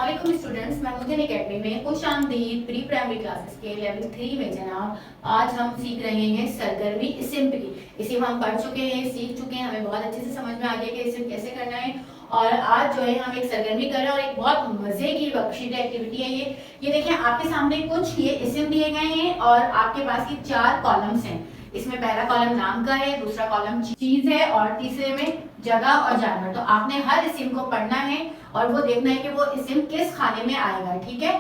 वालेकुम स्टूडेंट्स, मैं मुझे एकेडमी में खुशामदीद प्री प्राइमरी क्लासेस के लेवल 3 में जनाब। आज हम सीख रहे हैं सरगर्मी इस्म की। इसे हम पढ़ चुके हैं, सीख चुके हैं, हमें बहुत अच्छे से समझ में आ गया कि इसे कैसे करना है। और आज जो है हम एक सरगर्मी कर रहे हैं और एक बहुत मजे की वर्कशीट एक्टिविटी है ये देखें आपके सामने कुछ ये इस्म दिए गए हैं और आपके पास ये 4 कॉलम्स हैं। इसमें पहला कॉलम नाम का है, दूसरा कॉलम चीज है और तीसरे में जगह और जानवर। तो आपने हर इस्म को पढ़ना है और वो देखना है कि वो इस्म किस खाने में आएगा, ठीक है।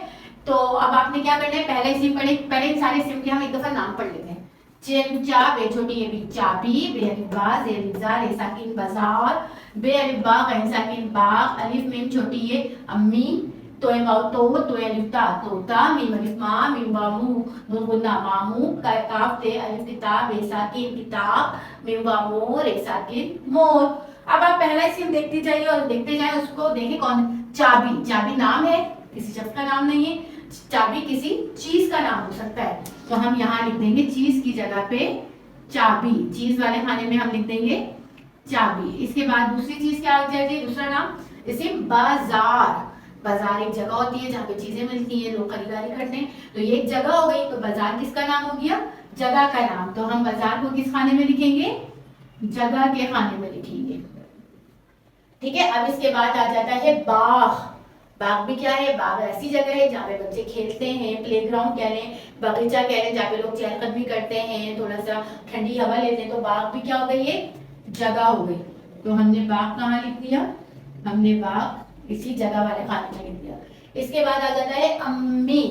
तो अब आपने क्या करना है, पहले इस्म पहले इन सारे इस्म के हम एक दफा नाम पढ़ लेते हैं। चिमचा, बे छोटी ये भी चाबी, बे अलिफ बा जे अलिफ जा रे साकिन बाजार, बे अलिफ बा गैन साकिन बाग, अलिफ मीम छोटी ये अम्मी, तो अलिफ ता तोता, मीम अलिफ मा, मीम बा मू, नून गुन्ना मामू, काफ ते अलिफ किताब, रे साकिन किताब, मीम बा मोर, रे साकिन मोर। अब आप पहला इस्म देखते जाइए और देखते जाए, उसको देखें कौन। चाबी, चाबी नाम है, किसी शख्स का नाम नहीं है। चाबी किसी चीज का नाम हो सकता है, तो हम यहाँ लिख देंगे चीज की जगह पे चाबी। चीज वाले खाने में हम लिख देंगे चाबी। इसके बाद दूसरी चीज क्या हो जाएगी, दूसरा नाम इस्म बाजार। बाजार एक जगह होती है जहाँ पे चीजें मिलती हैं, लोग खरीदारी करते हैं, तो ये एक जगह हो गई। तो बाजार किसका नाम हो गया, जगह का नाम। तो हम बाजार को किस खाने में लिखेंगे, जगह के खाने में लिखेंगे, ठीक है। अब इसके बाद आ जाता है बाग। बाग भी क्या है, बाग ऐसी जगह है जहाँ पे बच्चे खेलते हैं, प्लेग्राउंड कह लें, बगीचा कह लें, जहाँ पे लोग चहलकदमी करते हैं, थोड़ा सा ठंडी हवा लेते हैं। तो बाग भी क्या हो गई, ये जगह हो गई। तो हमने बाग कहाँ लिख दिया, हमने बाग इसी जगह वाले खाने में लिख दिया। इसके बाद आ जाता है अम्मी।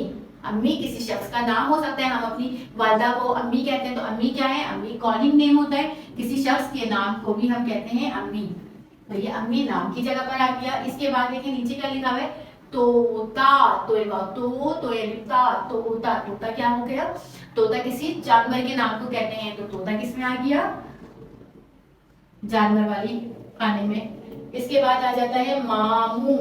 अम्मी किसी शख्स का नाम हो सकता है, हम अपनी वालिदा को अम्मी कहते हैं। तो अम्मी क्या है, अम्मी कॉलिंग नेम होता है, किसी शख्स के नाम को भी हम कहते हैं अम्मी। तो ये अम्मी नाम की जगह पर आ गया। इसके बाद देखिए नीचे क्या लिखा हुआ है, तोता, तोता, तोता क्या हो गया, तोता किसी जानवर के नाम को कहते हैं। तो तोता किसमें आ गया, जानवर वाली खाने में। इसके बाद आ जाता है मामू।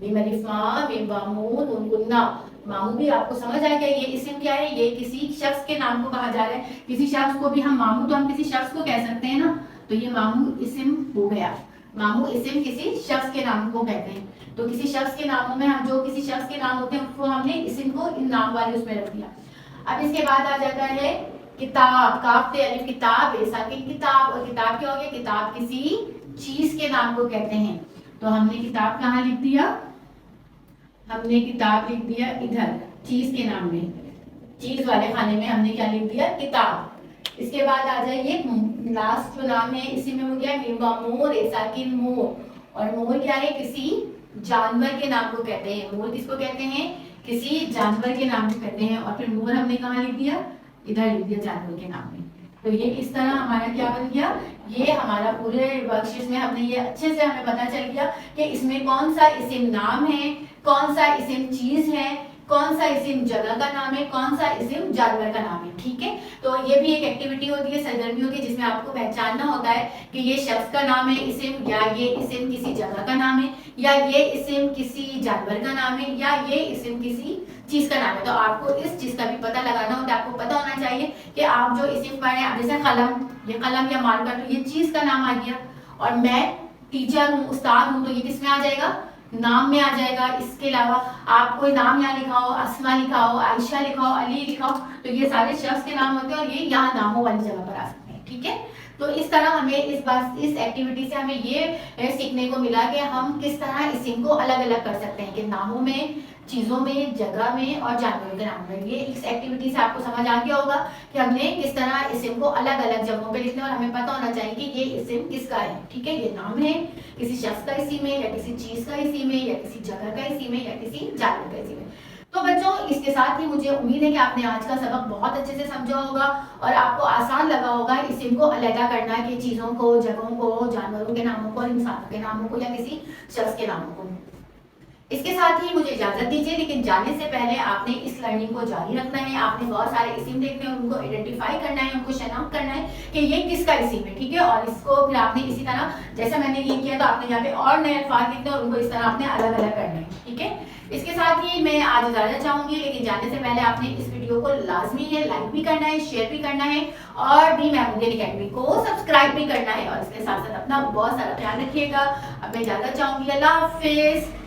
मीम अलिफ मा, मीम बा मू, नून गुन्ना। मामू भी आपको समझ आ गया, ये इस्म क्या है, ये किसी शख्स के नाम को कहा जा रहा है। किसी शख्स को भी हम मामू, तो हम किसी शख्स को कह सकते हैं ना, तो ये मामू इस्म हो गया। मामू इस्म किसी शख्स के नाम को कहते हैं। तो किसी शख्स के नामों में हम जो किसी शख्स के नाम होते हैं उसको हमने इस्म को इन नाम वाले उसमें रख दिया। अब इसके बाद आ जाता है किताब। काफ ते अलिफ किताब, ऐसा कि किताब। और किताब क्या हो गया, किताब किसी चीज के नाम को कहते हैं। तो हमने किताब कहाँ लिख दिया, हमने किताब लिख दिया इधर चीज के नाम में, चीज वाले खाने में हमने क्या लिख दिया, किताब। इसके बाद आ जाइए लास्ट जो नाम है, इसी में हो गया मीम बा मोर, ऐसा कि मोर। और मोर क्या है, किसी जानवर के नाम को कहते हैं। मोर किसको कहते हैं, किसी जानवर के नाम को कहते हैं। और फिर मोर हमने कहाँ लिख दिया, इधर लिख दिया जानवर के नाम में। तो ये इस तरह हमारा क्या बन गया, ये हमारा पूरे वर्कशीट में हमने ये अच्छे से हमें पता चल गया कि इसमें कौन सा इस्म नाम है, कौन सा इस्म चीज है, कौन सा इस्म जगह का नाम है, कौन सा इस्म जानवर का नाम है, ठीक है। तो ये भी एक एक्टिविटी होती है, सरगर्मी होती है, जिसमें आपको पहचानना होता है कि ये शख्स का नाम है इस्म, या ये इस्म किसी जगह का नाम है, या ये इस्म किसी जानवर का नाम है, या ये इस्म किसी चीज का नाम है। तो आपको इस चीज का भी पता लगाना होता है। आपको पता होना चाहिए कि आप जो इस्म पढ़ रहे हैं, जैसे कलम, ये कलम या मार्कर, तो ये चीज का नाम आ गया। और मैं टीचर हूँ, उस्ताद हूँ, तो ये किस में आ जाएगा, नाम में आ जाएगा। इसके अलावा आप कोई नाम यहाँ लिखा हो, अस्मा लिखा हो, आयशा लिखा हो, अली लिखा हो, तो ये सारे शख्स के नाम होते हैं और ये यहाँ नामों वाली जगह पर आ सकते हैं, ठीक है। तो इस तरह हमें इस एक्टिविटी से हमें ये सीखने को मिला कि हम किस तरह इस्म को अलग अलग कर सकते हैं, कि नामों में, चीजों में, जगह में और जानवरों के नाम में। ये इस एक्टिविटी से आपको समझ आ गया होगा कि हमने किस तरह इस्म को अलग अलग जगहों पे लिखना, और हमें पता होना चाहिए कि ये इस्म किसका है, ठीक है। ये नाम है, किसी शख्स का इस्म है, या किसी चीज का इस्म है, या किसी जगह का इस्म है, या किसी जानवर का इस्म है। तो बच्चों, इसके साथ ही मुझे उम्मीद है कि आपने आज का सबक बहुत अच्छे से समझा होगा और आपको आसान लगा होगा इस्म को अलग करना, कि चीजों को, जगहों को, जानवरों के नामों को, इंसानों के नामों को, या किसी शख्स के नामों को। इसके साथ ही मुझे इजाजत दीजिए, लेकिन जाने से पहले आपने इस लर्निंग को जारी रखना है। आपने बहुत सारे इस्म देखने हैं, उनको आइडेंटिफाई करना है, उनको शनाख्त करना है कि ये किसका इस्म है, ठीक है। और इसको फिर आपने इसी तरह, जैसे मैंने ये किया, तो आपने यहाँ पे और नए अल्फाज लिखने और उनको इस तरह आपने अलग अलग करना है, ठीक है। इसके साथ ही मैं आज इजाजत चाहूंगी, लेकिन जाने से पहले आपने इस वीडियो को लाजमी है लाइक भी करना है, शेयर भी करना है, और भी महमूदियन एकेडमी को सब्सक्राइब भी करना है। और इसके साथ साथ अपना बहुत सारा ख्याल रखिएगा। अब मैं इजाजत चाहूंगी, अल्लाह हाफिज।